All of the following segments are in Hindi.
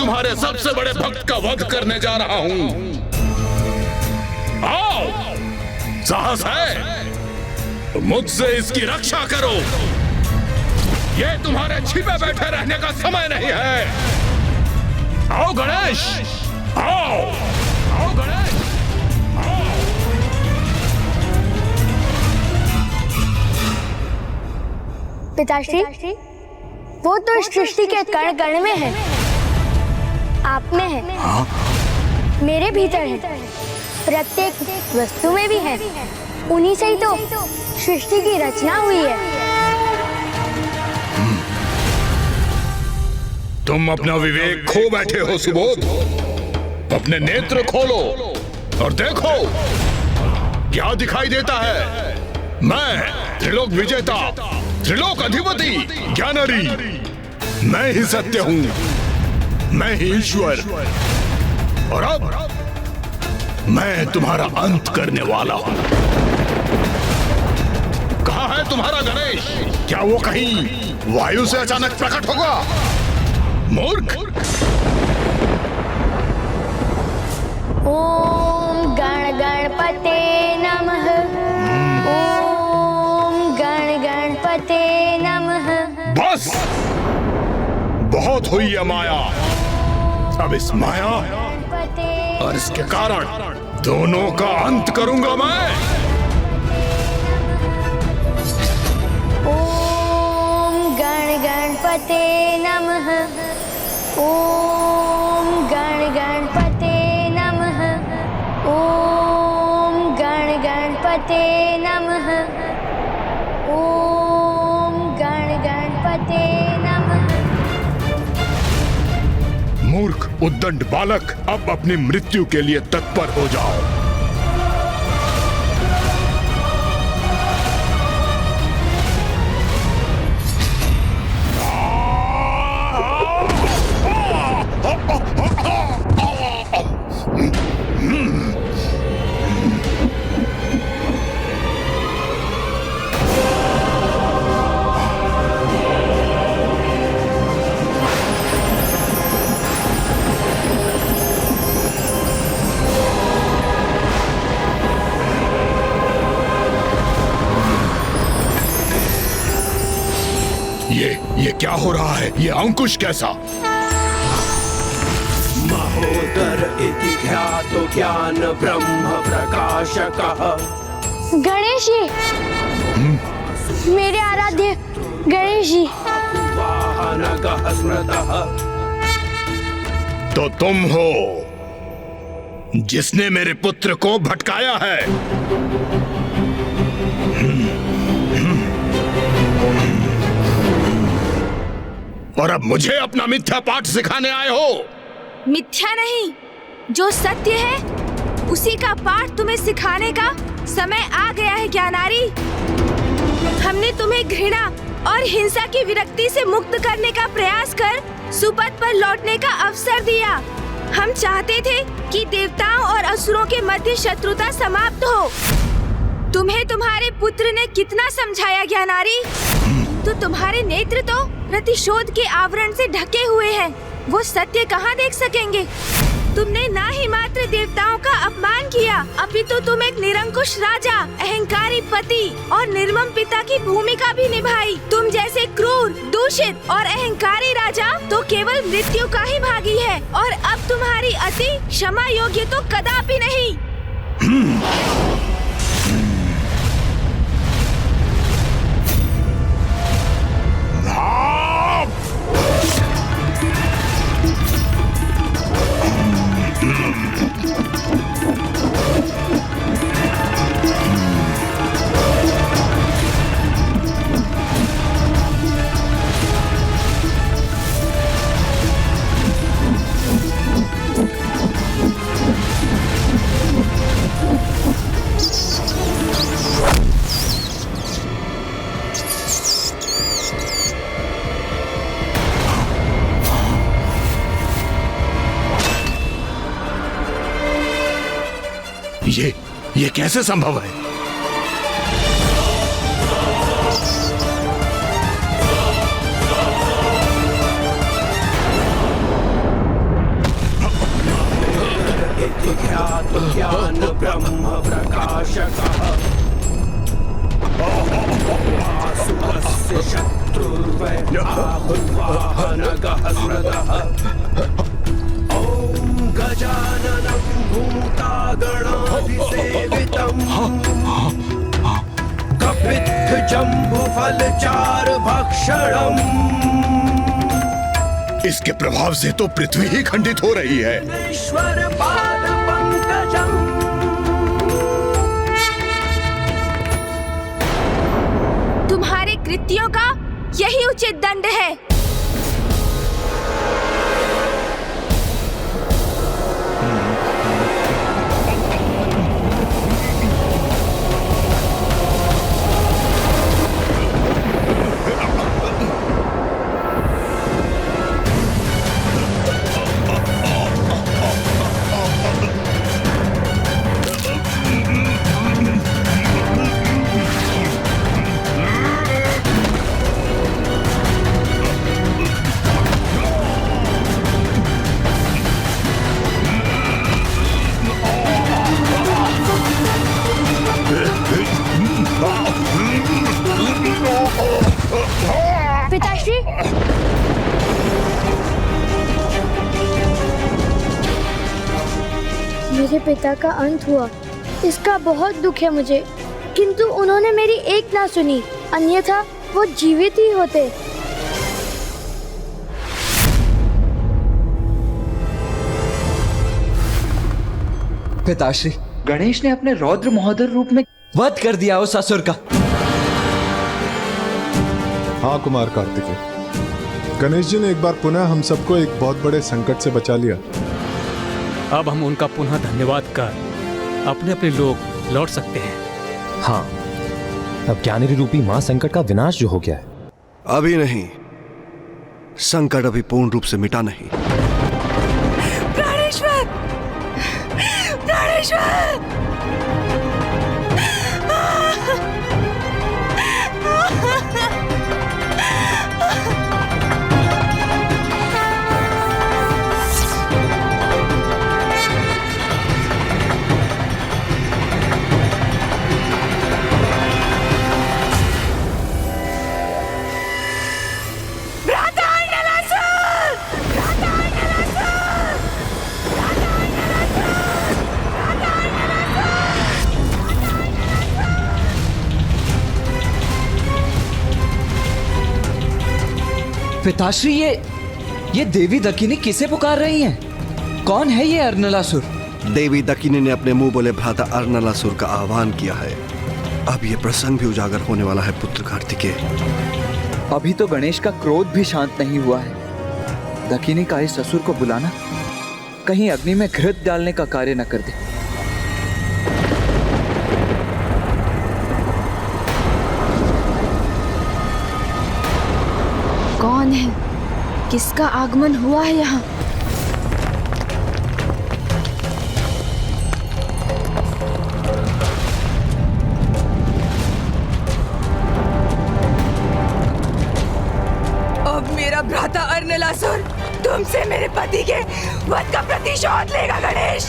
तुम्हारे सबसे बड़े भक्त का वध करने जा रहा हूं। आओ, साहस है तो मुझसे इसकी रक्षा करो। ये तुम्हारे छिपे बैठे रहने का समय नहीं है। आओ गणेश, आओ, आओ गणेश, आओ। पिताश्री, वो तो सृष्टि के कण कण में है, आप में है। हाँ? मेरे भीतर है, प्रत्येक वस्तु में भी है। उन्हीं से ही तो सृष्टि की रचना हुई है। तुम अपना विवेक खो बैठे हो सुबोध। अपने नेत्र खोलो और देखो क्या दिखाई देता है। मैं त्रिलोक विजेता, त्रिलोक अधिपति ज्ञानरी, मैं ही सत्य हूं, मैं ही ईश्वर। और अब मैं तुम्हारा अंत करने वाला हूं। कहां है तुम्हारा गणेश? क्या वो कहीं वायु से अचानक प्रकट होगा? मूर्ख! ओम गण गणपते नमः। ओम गण गणपते नमः। बस, बहुत हुई है माया। अब इस माया और इसके कारण दोनों का अंत करूंगा मैं। ओम गण गणपते नमः। ओम गण गणपते नमः। ओम गण गणपते नमः। ओम गण गणपते नमः। मूर्ख उद्दंड बालक, अब अपनी मृत्यु के लिए तत्पर हो जाओ। ये क्या हो रहा है? ये अंकुश कैसा? महोदर इति ख्यातो ज्ञान ब्रह्म प्रकाशकः। गणेश जी, मेरे आराध्य गणेश जी। वाहनगः स्मृतः। तो तुम हो जिसने मेरे पुत्र को भटकाया है। और अब मुझे अपना मिथ्या पाठ सिखाने आए हो? मिथ्या नहीं, जो सत्य है उसी का पाठ तुम्हें सिखाने का समय आ गया है ज्ञानारी। हमने तुम्हें घृणा और हिंसा की विरक्ति से मुक्त करने का प्रयास कर सुपथ पर लौटने का अवसर दिया। हम चाहते थे कि देवताओं और असुरों के मध्य शत्रुता समाप्त हो। तुम्हें तुम्हारे पुत्र ने कितना समझाया ज्ञानारी, तो तुम्हारे नेत्र तो प्रतिशोध के आवरण से ढके हुए हैं। वो सत्य कहाँ देख सकेंगे? तुमने ना ही मात्र देवताओं का अपमान किया, अपितु तुम एक निरंकुश राजा, अहंकारी पति और निर्मम पिता की भूमिका भी निभाई। तुम जैसे क्रूर, दूषित और अहंकारी राजा तो केवल मृत्यु का ही भागी है, और अब तुम्हारी अति क्षमा योग्य तो कदापि नहीं। ये कैसे संभव है? आहुर्वाहनगः स्मृतः ॐ गजाननं भूतागणाधिसेवितम् कपित्थजम्बुफलचारुभक्षणम्। इसके प्रभाव से तो पृथ्वी ही खंडित हो रही है। ईश्वर पाद पंकजम्। तुम्हारे कृत्यों का यही उचित दंड है। पिताश्री, मेरे पिता का अंत हुआ, इसका बहुत दुख है मुझे। किंतु उन्होंने मेरी एक ना सुनी, अन्यथा वो जीवित ही होते। पिताश्री, गणेश ने अपने रौद्र महोदर रूप में वध कर दिया उस असुर का। हाँ कुमार कार्तिकेय, गणेश जी ने एक बार पुनः हम सबको एक बहुत बड़े संकट से बचा लिया। अब हम उनका पुनः धन्यवाद कर अपने अपने लोग लौट सकते हैं। हाँ, अब ज्ञानेरी रूपी मां संकट का विनाश जो हो गया है। अभी नहीं, संकट अभी पूर्ण रूप से मिटा नहीं। प्राणेश्वर! प्राणेश्वर! पिताश्री, ये देवी दकिनी किसे पुकार रही हैं? कौन है ये अर्नलासुर? देवी दकिनी ने अपने मुंह बोले भ्राता अर्नलासुर का आह्वान किया है। अब ये प्रसंग भी उजागर होने वाला है पुत्र कार्तिकेय। अभी तो गणेश का क्रोध भी शांत नहीं हुआ है। दकिनी का इस असुर को बुलाना कहीं अग्नि में घृत डालने का कार्य न कर दे। कौन है? किसका आगमन हुआ है यहाँ? अब मेरा भ्राता अर्नलासुर तुमसे मेरे पति के वध का प्रतिशोध लेगा गणेश।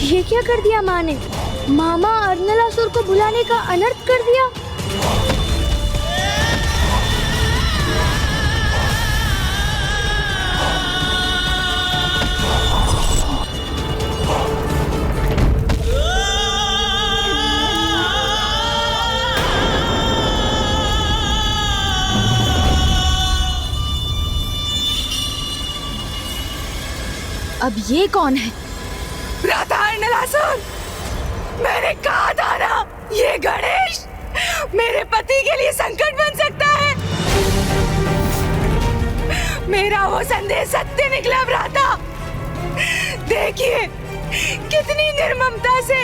ये क्या कर दिया माँ ने? मामा अर्नलासुर को बुलाने का अनर्थ कर दिया। अब ये कौन है? भ्राता अर्नलासुर, मैंने कहा था ना, ये गणेश मेरे पति के लिए संकट बन सकता है। मेरा वो संदेश सत्य निकला भ्राता। देखिए कितनी निर्ममता से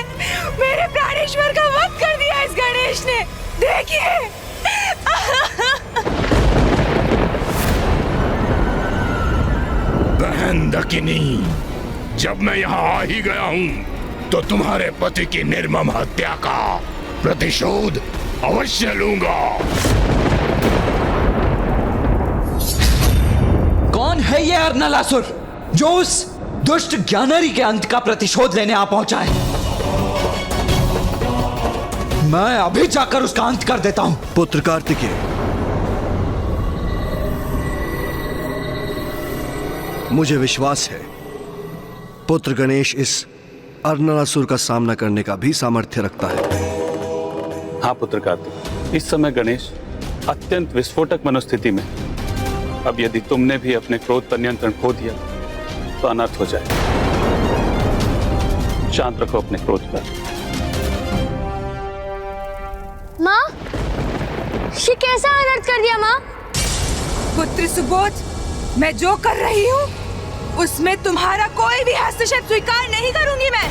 मेरे प्राणेश्वर का वध कर दिया इस गणेश ने। देखिए बहन दकिनी, जब मैं यहाँ आ ही गया हूँ तो तुम्हारे पति की निर्मम हत्या का प्रतिशोध अवश्य लूंगा। कौन है ये अर्नलासुर जो उस दुष्ट ज्ञानरी के अंत का प्रतिशोध लेने आ पहुंचा है? मैं अभी जाकर उसका अंत कर देता हूं। पुत्र कार्तिकेय, मुझे विश्वास है पुत्र गणेश इस अर्नलासुर का सामना करने का भी सामर्थ्य रखता है। हाँ पुत्र कार्तिक, इस समय गणेश अत्यंत विस्फोटक मनोस्थिति में। अब यदि तुमने भी अपने क्रोध पर नियंत्रण खो दिया तो अनर्थ हो जाए। शांत रखो अपने क्रोध पर। माँ, ये कैसा अनर्थ कर दिया माँ? पुत्र सुबोध, मैं जो कर रही हूँ उसमें तुम्हारा कोई भी हस्तक्षेप स्वीकार नहीं करूंगी मैं।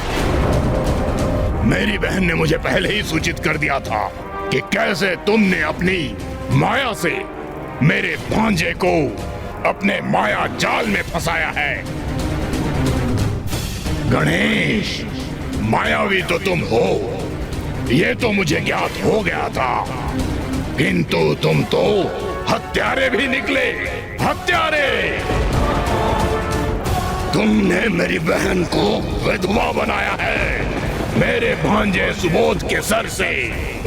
मेरी बहन ने मुझे पहले ही सूचित कर दिया था कि कैसे तुमने अपनी माया से मेरे भांजे को अपने माया जाल में फंसाया है। गणेश, मायावी तो तुम हो, ये तो मुझे ज्ञात हो गया था, किंतु तुम तो हत्यारे भी निकले। हत्यारे! तुमने मेरी बहन को विधवा बनाया है। मेरे भांजे सुबोध के सर से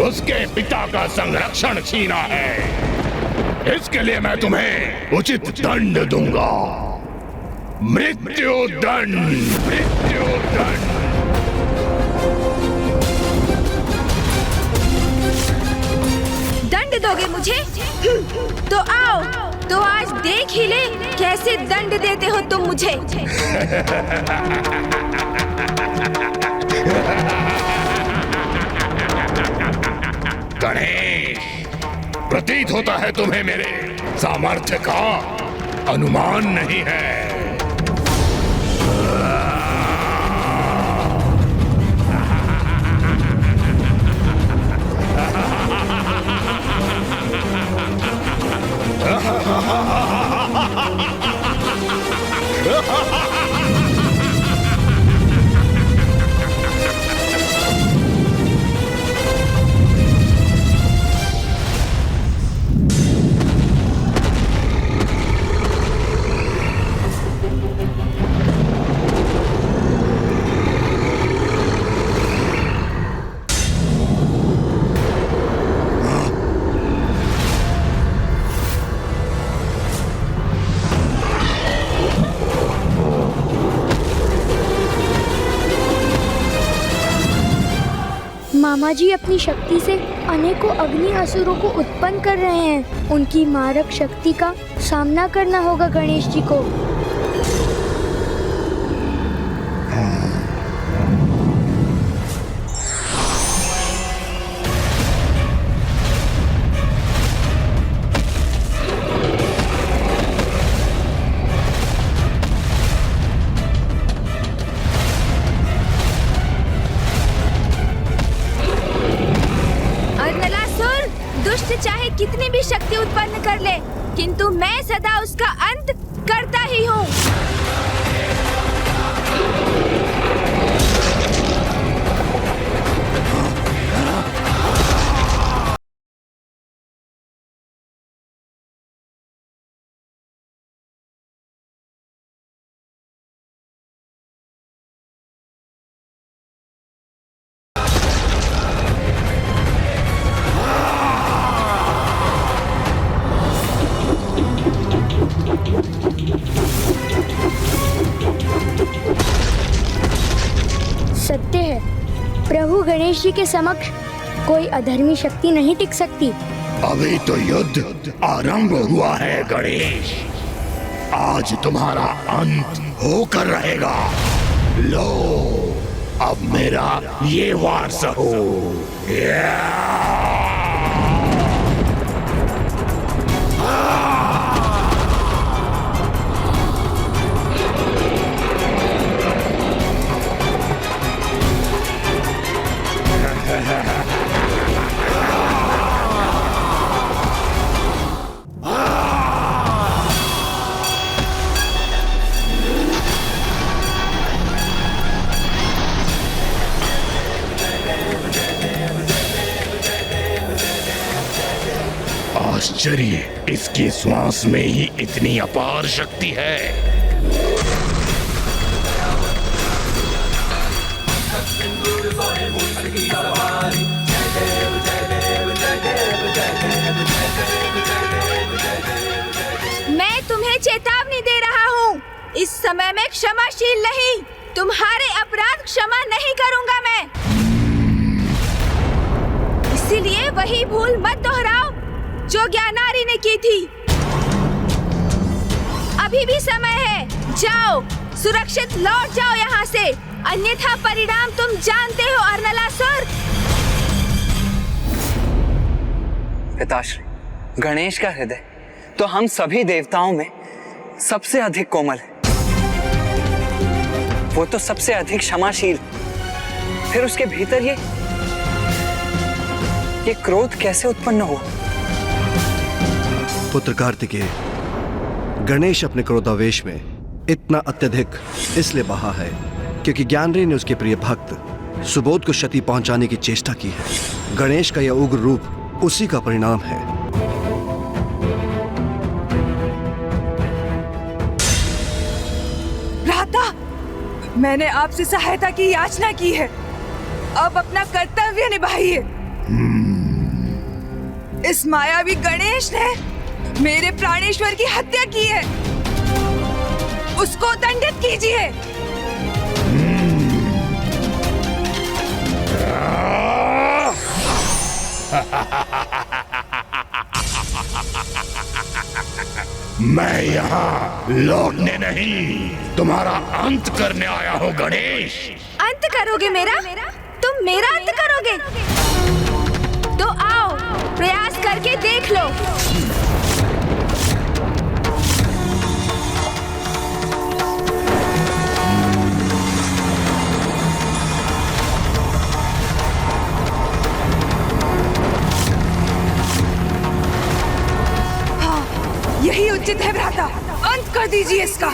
उसके पिता का संरक्षण छीना है। इसके लिए मैं तुम्हें उचित दंड दूंगा। मृत्यु दंड, मृत्यु दंड। दंड दोगे मुझे? तो आओ, तो आज देख ही ले कैसे दंड देते हो तुम मुझे। गणेश, प्रतीत होता है तुम्हें मेरे सामर्थ्य का अनुमान नहीं है। मामा जी अपनी शक्ति से अनेकों अग्नि असुरों को उत्पन्न कर रहे हैं। उनकी मारक शक्ति का सामना करना होगा गणेश जी को। चाहे कितनी भी शक्ति उत्पन्न कर ले, किंतु मैं सदा उसका अंत करता ही हूँ। सत्य है, प्रभु गणेश जी के समक्ष कोई अधर्मी शक्ति नहीं टिक सकती। अभी तो युद्ध आरंभ हुआ है गणेश, आज तुम्हारा अंत होकर रहेगा। लो, अब मेरा ये वार सहो। आश्चर्य, इसकी श्वास में ही इतनी अपार शक्ति है। मैं तुम्हें चेतावनी दे रहा हूँ, इस समय मैं क्षमाशील नहीं, तुम्हारे अपराध क्षमा नहीं करूँगा मैं। इसीलिए वही भूल मत दोहराओ जो ज्ञानारी ने की थी। अभी भी समय है, जाओ, सुरक्षित लौट जाओ यहाँ से, अन्यथा परिणाम तुम जानते हो अर्नलासुर। पिताश्री, गणेश का हृदय तो हम सभी देवताओं में सबसे अधिक कोमल है। वो तो सबसे अधिक क्षमाशील, फिर उसके भीतर ये क्रोध कैसे उत्पन्न हुआ? पुत्र कार्तिकेय, गणेश अपने क्रोधावेश में इतना अत्यधिक इसलिए बहा है क्योंकि ज्ञानरी ने उसके प्रिय भक्त सुबोध को क्षति पहुंचाने की चेष्टा की है। गणेश का यह उग्र रूप उसी का परिणाम है। भ्राता, मैंने आपसे सहायता की याचना की है, अब अपना कर्तव्य निभाइए। इस मायावी गणेश ने मेरे प्राणेश्वर की हत्या की है, उसको दंडित कीजिए। मैं यहाँ लौटने नहीं, तुम्हारा अंत करने आया हूँ गणेश। अंत करोगे मेरा? तुम मेरा अंत करोगे? तो आओ, प्रयास करके देख लो। यही उचित है भ्राता, अंत कर दीजिए इसका।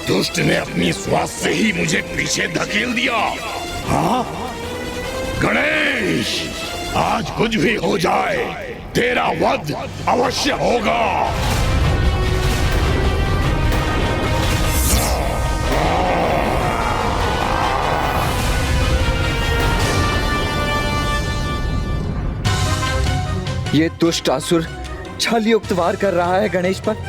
दुष्ट ने अपनी श्वास से ही मुझे पीछे धकेल दिया। हाँ? गणेश, आज कुछ भी हो जाए, तेरा वध अवश्य होगा। ये दुष्ट असुर छल युक्त वार कर रहा है गणेश पर।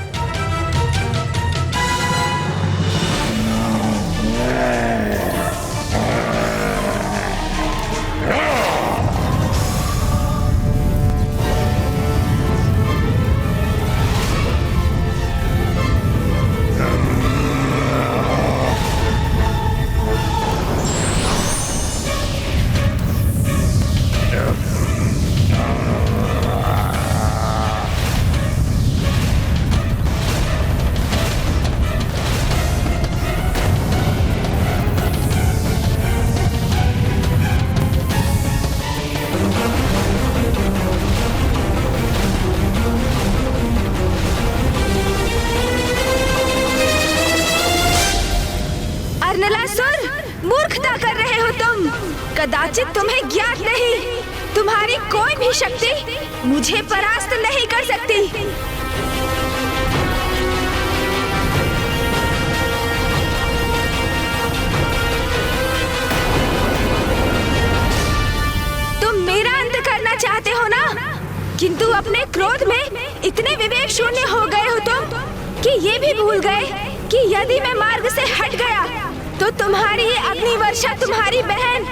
मूर्खता कर रहे हो तुम। कदाचित तुम्हें ज्ञात नहीं, तुम्हारी कोई भी शक्ति मुझे परास्त नहीं कर सकती। तुम मेरा अंत करना चाहते हो ना, किंतु अपने क्रोध में इतने विवेक शून्य हो गए हो तुम कि ये भी भूल गए कि यदि मैं मार्ग से हट गया तो तुम्हारी ये अग्नि वर्षा तुम्हारी बहन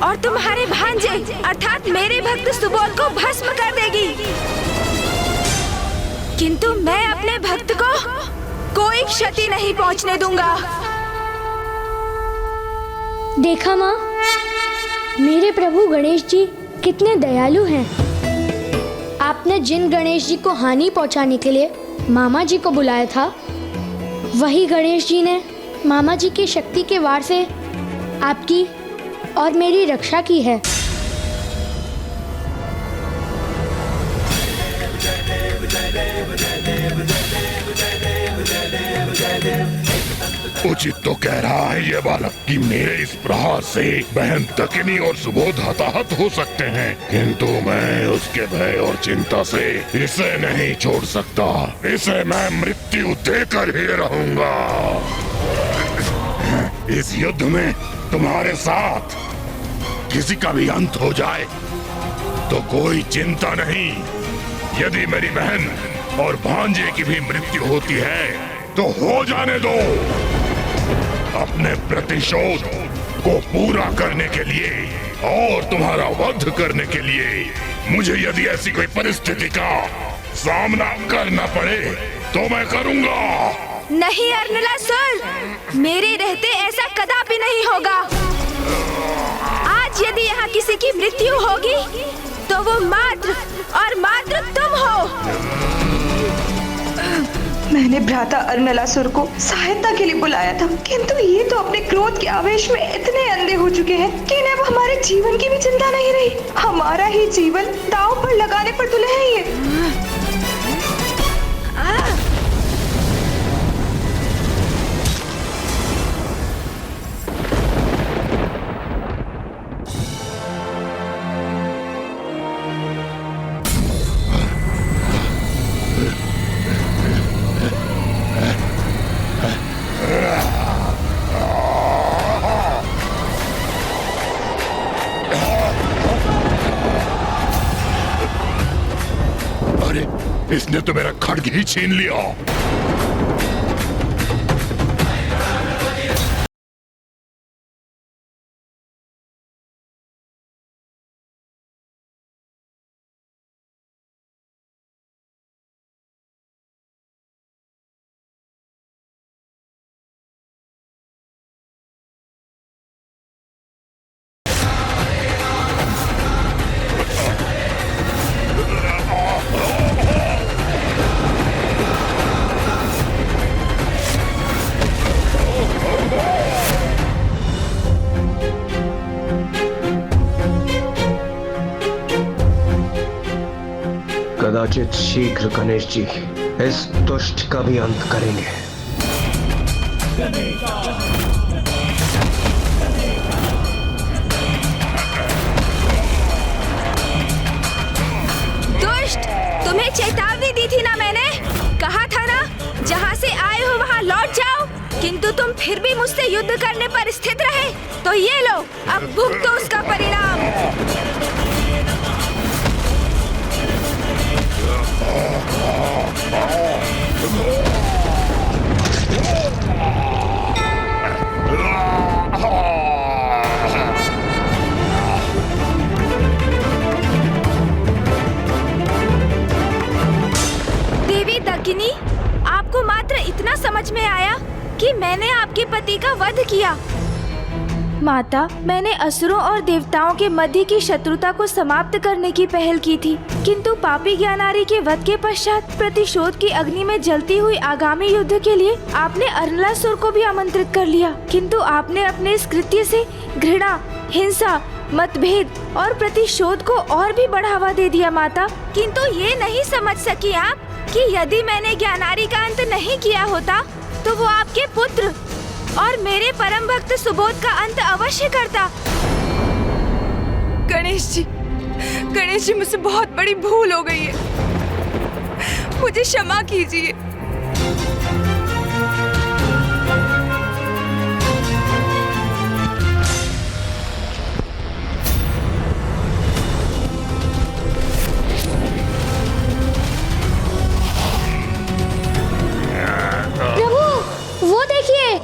और तुम्हारे भांजे अर्थात मेरे भक्त सुबोध को भस्म कर देगी। किंतु मैं अपने भक्त को क्षति नहीं पहुंचने दूंगा। देखा माँ, मेरे प्रभु गणेश जी कितने दयालु हैं। आपने जिन गणेश जी को हानि पहुंचाने के लिए मामा जी को बुलाया था, वही गणेश जी ने मामा जी की शक्ति के वार से आपकी और मेरी रक्षा की है। उचित तो कह रहा है ये बालक कि मेरे इस प्रहार से बहन दकिनी और सुबोध हताहत हो सकते हैं, किंतु मैं उसके भय और चिंता से इसे नहीं छोड़ सकता। इसे मैं मृत्यु देकर ही रहूंगा। इस युद्ध में तुम्हारे साथ किसी का भी अंत हो जाए तो कोई चिंता नहीं। यदि मेरी बहन और भांजे की भी मृत्यु होती है तो हो जाने दो। अपने प्रतिशोध को पूरा करने के लिए और तुम्हारा वध करने के लिए मुझे यदि ऐसी कोई परिस्थिति का सामना करना पड़े तो मैं करूंगा। नहीं अर्नलासुर, मेरे रहते ऐसा कदापि नहीं होगा। आज यदि यहाँ किसी की मृत्यु होगी तो वो मात्र और मात्र तुम हो। मैंने भ्राता अर्नलासुर को सहायता के लिए बुलाया था, किंतु ये तो अपने क्रोध के आवेश में इतने अंधे हो चुके हैं कि इन्हें अब हमारे जीवन की भी चिंता नहीं रही। हमारा ही जीवन दांव पर लगाने पर तुले हैं ये। इसने तो मेरा खड्ग ही छीन लिया। कदाचित शीघ्र गणेश जी इस दुष्ट का भी अंत करेंगे। दुष्ट, तुम्हें चेतावनी दी थी ना मैंने। कहा था ना, जहाँ से आए हो वहाँ लौट जाओ, किंतु तुम फिर भी मुझसे युद्ध करने पर स्थित रहे। तो ये लो, अब भुगतो उसका परिणाम। देवी दकिनी, आपको मात्र इतना समझ में आया कि मैंने आपके पति का वध किया। माता, मैंने असुरों और देवताओं के मध्य की शत्रुता को समाप्त करने की पहल की थी, किंतु पापी ज्ञानारी के वध के पश्चात प्रतिशोध की अग्नि में जलती हुई आगामी युद्ध के लिए आपने अर्नलासुर को भी आमंत्रित कर लिया, किंतु आपने अपने इस कृत्य से घृणा, हिंसा, मतभेद और प्रतिशोध को और भी बढ़ावा दे दिया। माता, किंतु ये नहीं समझ सकी आप कि यदि मैंने ज्ञानारी का अंत नहीं किया होता तो वो आपके पुत्र और मेरे परम भक्त सुबोध का अंत अवश्य करता। गणेश जी, मुझसे बहुत बड़ी भूल हो गई है, मुझे क्षमा कीजिए। प्रभु, वो देखिए।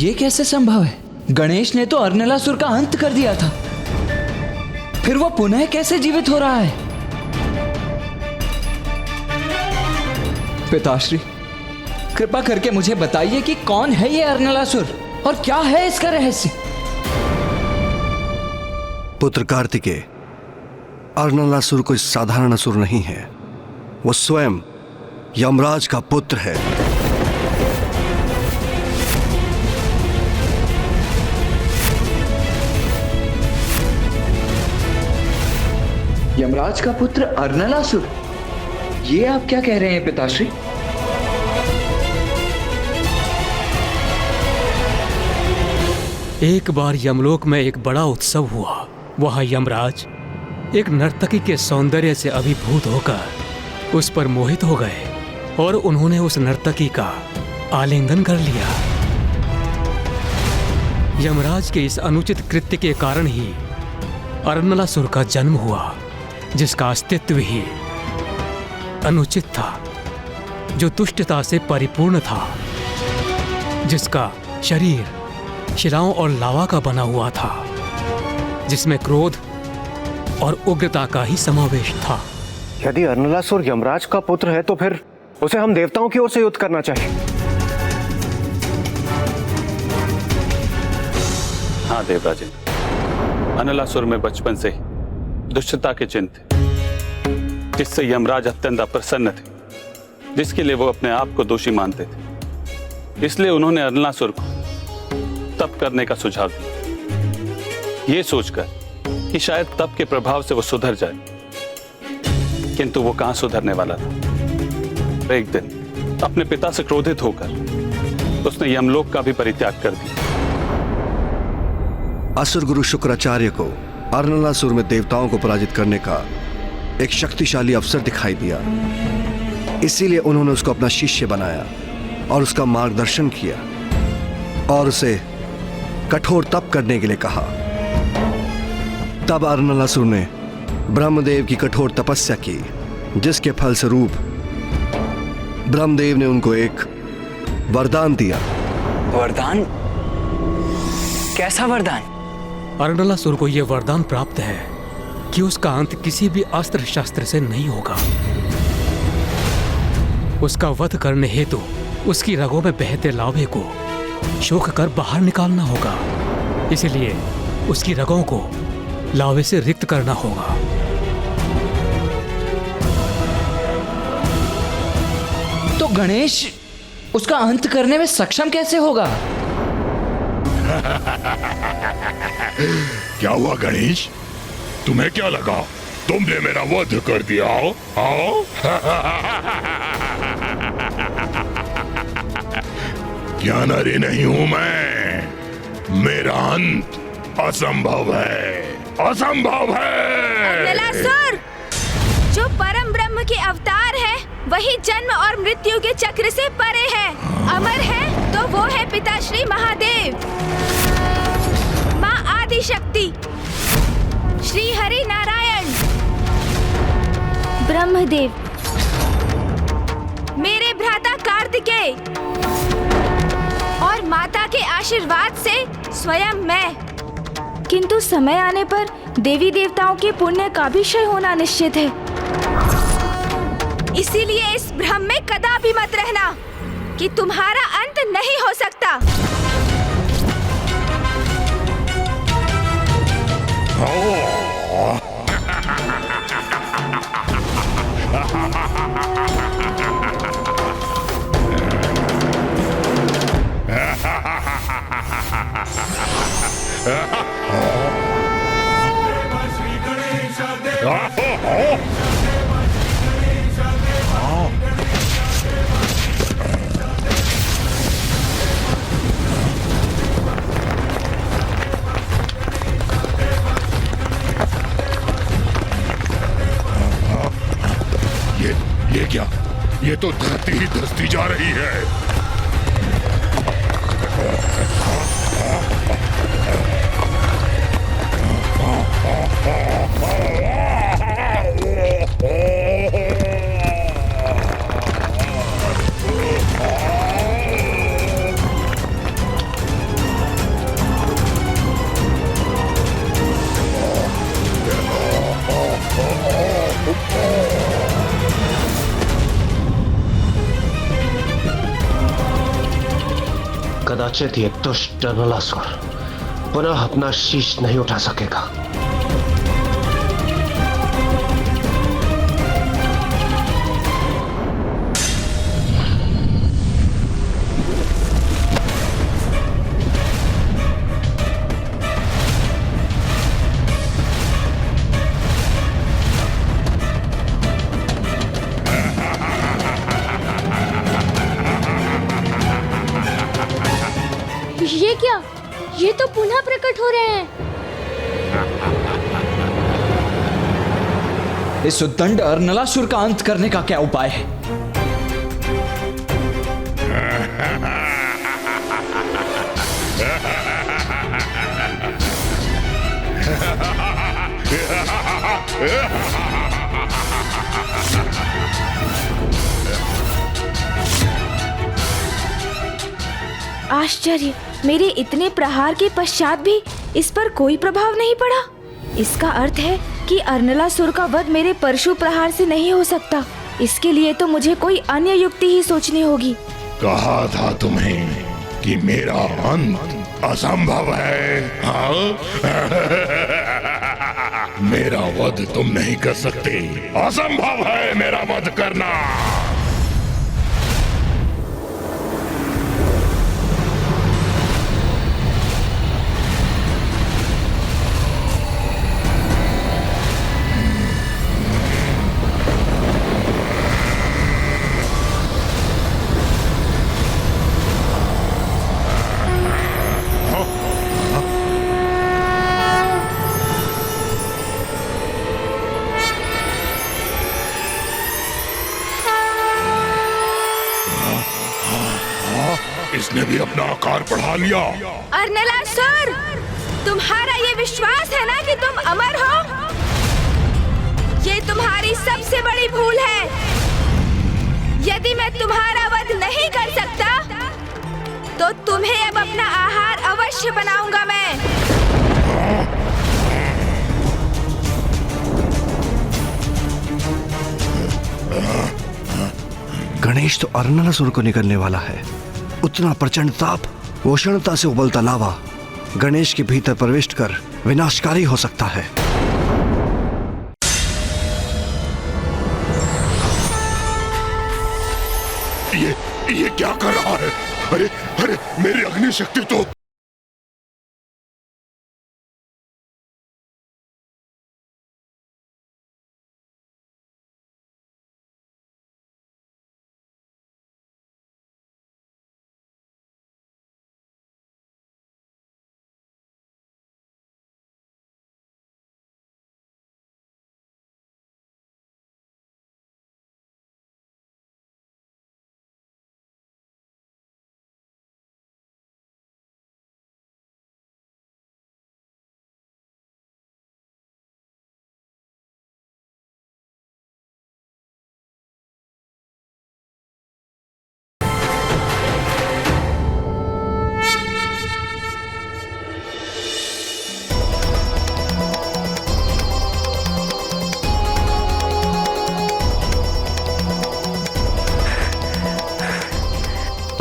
ये कैसे संभव है? गणेश ने तो अर्नलासुर का अंत कर दिया था, फिर वो पुनः कैसे जीवित हो रहा है? पिताश्री, कृपा करके मुझे बताइए कि कौन है ये अर्नलासुर और क्या है इसका रहस्य? पुत्र कार्तिकेय, अर्नलासुर कोई साधारण असुर नहीं है। वो स्वयं यमराज का पुत्र है। यमराज का पुत्र अर्नलासुर? ये आप क्या कह रहे हैं पिताश्री? एक बार यमलोक में एक बड़ा उत्सव हुआ। वहां यमराज एक नर्तकी के सौंदर्य से अभिभूत होकर उस पर मोहित हो गए और उन्होंने उस नर्तकी का आलिंगन कर लिया। यमराज के इस अनुचित कृत्य के कारण ही अर्नलासुर का जन्म हुआ, जिसका अस्तित्व ही अनुचित था, जो दुष्टता से परिपूर्ण था, जिसका शरीर शिलाओं और लावा का बना हुआ था, जिसमें क्रोध और उग्रता का ही समावेश था। यदि अर्नलासुर यमराज का पुत्र है तो फिर उसे हम देवताओं की ओर से युद्ध करना चाहिए। हाँ देवराजन, अर्नलासुर में बचपन से ही दुष्टता के चिन्ह थे, जिससे यमराज अत्यंत अप्रसन्न थे, जिसके लिए वो अपने आप को दोषी मानते थे। इसलिए उन्होंने अर्नलासुर को तप करने का सुझाव दिया, ये सोचकर कि शायद तप के प्रभाव से वो सुधर जाए। किंतु वो कहां सुधरने वाला था। एक दिन अपने पिता से क्रोधित होकर उसने यमलोक का भी परित्याग कर दिया। असुर गुरु शुक्राचार्य को अर्नलासुर में देवताओं को पराजित करने का एक शक्तिशाली अवसर दिखाई दिया। इसीलिए उन्होंने उसको अपना शिष्य बनाया और उसका मार्गदर्शन किया और उसे कठोर तप करने के लिए कहा। तब अर्नलासुर ने ब्रह्मदेव की कठोर तपस्या की, जिसके फलस्वरूप ब्रह्मदेव ने उनको एक वरदान दिया। वरदान? कैसा वरदान? अर्नलासुर को यह वरदान प्राप्त है कि उसका अंत किसी भी अस्त्र शस्त्र से नहीं होगा। उसका वध करने हेतु उसकी रगों में बहते लावे को शोक कर बाहर निकालना होगा। इसलिए उसकी रगों को लावे से रिक्त करना होगा। तो गणेश उसका अंत करने में सक्षम कैसे होगा? क्या हुआ गणेश? तुम्हें क्या लगा तुमने मेरा वध कर दिया? आओ ज्ञानारी नहीं हूं मैं। मेरा अंत असंभव है, असंभव है। अर्नलासुर, जो परम ब्रह्म के अवतार है, वही जन्म और मृत्यु के चक्र से परे है। अमर है तो वो है पिताश्री महादेव, माँ आदि शक्ति, श्री हरि नारायण, ब्रह्मदेव, मेरे भ्राता कार्तिकेय और माता के आशीर्वाद से स्वयं मैं। किंतु समय आने पर देवी देवताओं के पुण्य का भी क्षय होना निश्चित है। इसीलिए इस भ्रम में कदापि मत रहना कि तुम्हारा अंत नहीं हो सकता। ये क्या? ये तो धरती ही धसती जा रही है। कदाचित ये दुष्ट नलासुर पुनः अपना शीश नहीं उठा सकेगा। ये क्या? ये तो पुनः प्रकट हो रहे हैं। इस उद्दंड अर्नलासुर का अंत करने का क्या उपाय है? आश्चर्य, मेरे इतने प्रहार के पश्चात भी इस पर कोई प्रभाव नहीं पड़ा। इसका अर्थ है कि अर्नलासुर का वध मेरे परशु प्रहार से नहीं हो सकता। इसके लिए तो मुझे कोई अन्य युक्ति ही सोचनी होगी। कहा था तुम्हें कि मेरा अंत असंभव है। हाँ? मेरा वध तुम नहीं कर सकते। असंभव है मेरा वध करना। इसने भी अपना आकार बढ़ा लिया। अर्नलासुर, तुम्हारा ये विश्वास है ना कि तुम अमर हो? ये तुम्हारी सबसे बड़ी भूल है। यदि मैं तुम्हारा वध नहीं कर सकता तो तुम्हें अब अपना आहार अवश्य बनाऊंगा मैं। गणेश तो अर्नलासुर को निकलने वाला है। उतना प्रचंड ताप, उष्णता से उबलता लावा गणेश के भीतर प्रविष्ट कर विनाशकारी हो सकता है। ये क्या कर रहा है? अरे अरे, मेरी अग्नि शक्ति तो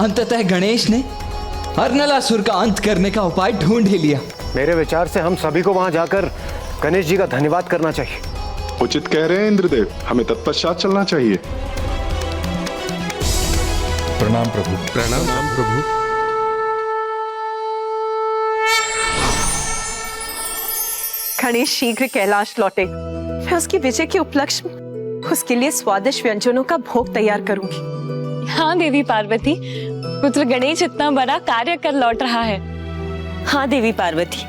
अंततः गणेश ने अर्नलासुर का अंत करने का उपाय ढूंढ ही लिया। मेरे विचार से हम सभी को वहां जाकर गणेश जी का धन्यवाद करना चाहिए। उचित कह रहे हैं इंद्रदेव, हमें तत्पश्चात चलना चाहिए। प्रणाम प्रभु। प्रणाम प्रभु। गणेश शीघ्र कैलाश लौटे। मैं उसकी विजय के उपलक्ष्य में उसके लिए स्वादिष्ट व्यंजनों का भोग तैयार करूंगी। हाँ देवी पार्वती, पुत्र गणेश इतना बड़ा कार्य कर लौट रहा है। हाँ देवी पार्वती,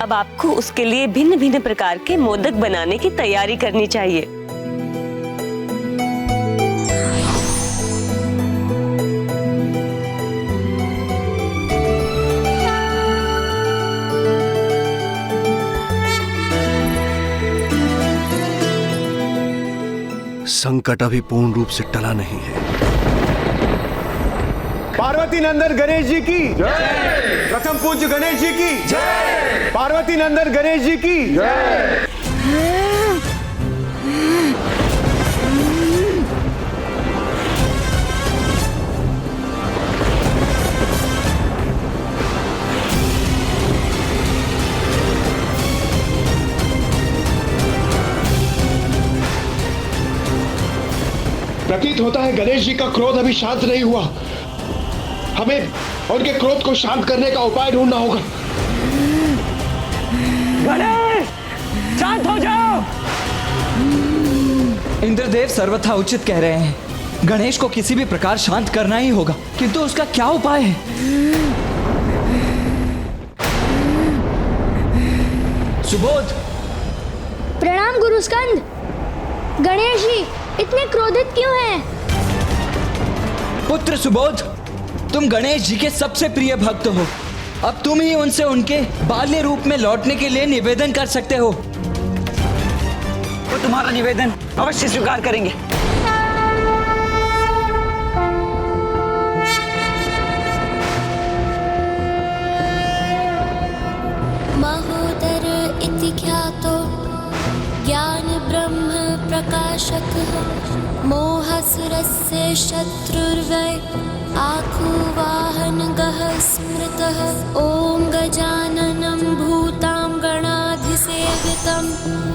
अब आपको उसके लिए भिन्न भिन्न प्रकार के मोदक बनाने की तैयारी करनी चाहिए। संकट अभी पूर्ण रूप से टला नहीं है। पार्वती नंदन गणेश जी की जय। प्रथम पूज्य गणेश जी की जय। पार्वती नंदन गणेश जी की जय। प्रतीत होता है गणेश जी का क्रोध अभी शांत नहीं हुआ। हमें उनके क्रोध को शांत करने का उपाय ढूंढना होगा। गणेश, शांत हो जाओ। इंद्रदेव सर्वथा उचित कह रहे हैं। गणेश को किसी भी प्रकार शांत करना ही होगा, किंतु उसका क्या उपाय है? सुबोध। प्रणाम गुरु स्कंद। गणेश जी इतने क्रोधित क्यों हैं? पुत्र सुबोध, तुम गणेश जी के सबसे प्रिय भक्त हो। अब तुम ही उनसे उनके बाल्य रूप में लौटने के लिए निवेदन कर सकते हो। वो तुम्हारा निवेदन अवश्य स्वीकार करेंगे। महोदर इति ख्यातो ज्ञान ब्रह्म प्रकाशकः मोहसुरस्य शत्रुर्वै आखुवाहनगः स्मृतः ॐ गजाननं भूतां गणाधिसेवितं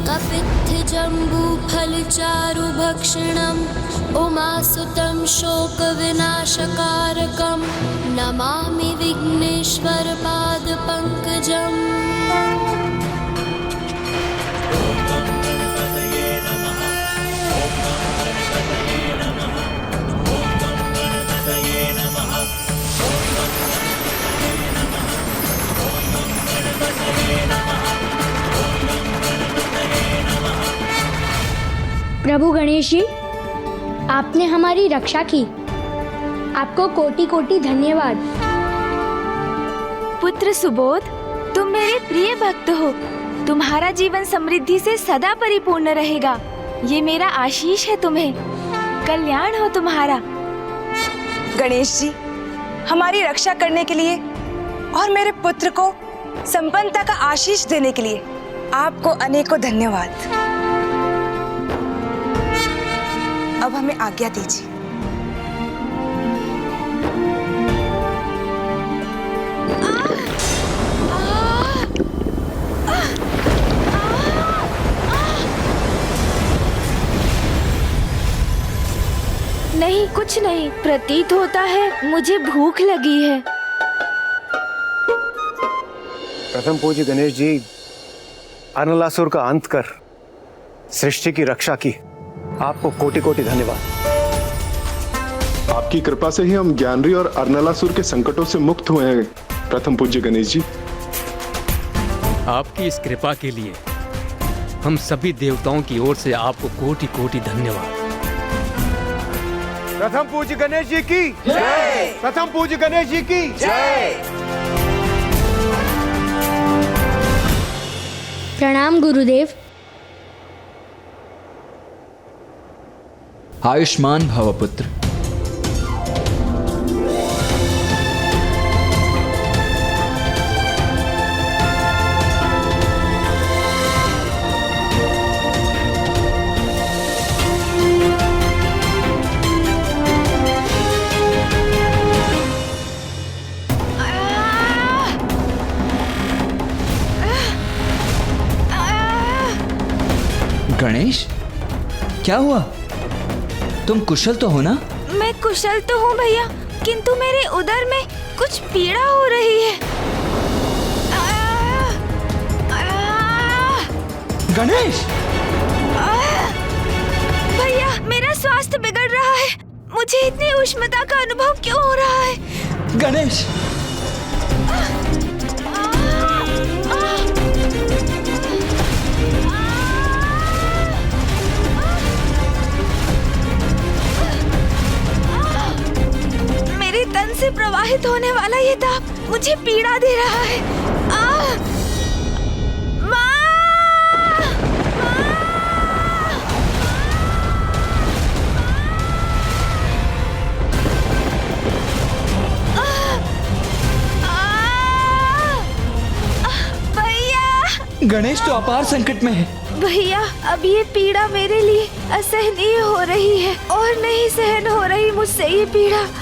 कपित्थजम्बूफलचारुभक्षणम् उमासुतं शोकविनाशकारकं नमामि विघ्नेश्वरपादपङ्कजम्। प्रभु गणेश जी, आपने हमारी रक्षा की, आपको कोटि कोटि धन्यवाद। पुत्र सुबोध, तुम मेरे प्रिय भक्त हो। तुम्हारा जीवन समृद्धि से सदा परिपूर्ण रहेगा, ये मेरा आशीष है तुम्हें। कल्याण हो तुम्हारा। गणेश जी, हमारी रक्षा करने के लिए और मेरे पुत्र को संपन्नता का आशीष देने के लिए आपको अनेकों धन्यवाद। अब हमें आज्ञा दीजिए। नहीं, कुछ नहीं। प्रतीत होता है मुझे भूख लगी है। प्रथम पूज्य गणेश जी, अनलासुर का अंत कर सृष्टि की रक्षा की, आपको कोटि कोटि धन्यवाद। आपकी कृपा से ही हम ज्ञानरी और अर्नलासुर के संकटों से मुक्त हुए हैं प्रथम पूज्य गणेश जी। आपकी इस कृपा के लिए हम सभी देवताओं की ओर से आपको कोटि कोटि धन्यवाद। प्रथम पूज्य गणेश जी की जय। प्रथम पूज्य गणेश जी की जय। प्रणाम गुरुदेव। आयुष्मान भव पुत्र। गणेश, क्या हुआ? तुम कुशल तो हो ना? मैं कुशल तो हूँ भैया, किंतु मेरे उदर में कुछ पीड़ा हो रही है। गणेश! भैया, मेरा स्वास्थ्य बिगड़ रहा है। मुझे इतनी उष्णता का अनुभव क्यों हो रहा है? गणेश! तन से प्रवाहित होने वाला ये ताप मुझे पीड़ा दे रहा है। भैया! गणेश तो अपार संकट में है। भैया, अब ये पीड़ा मेरे लिए असहनीय हो रही है और नहीं सहन हो रही मुझसे ये पीड़ा।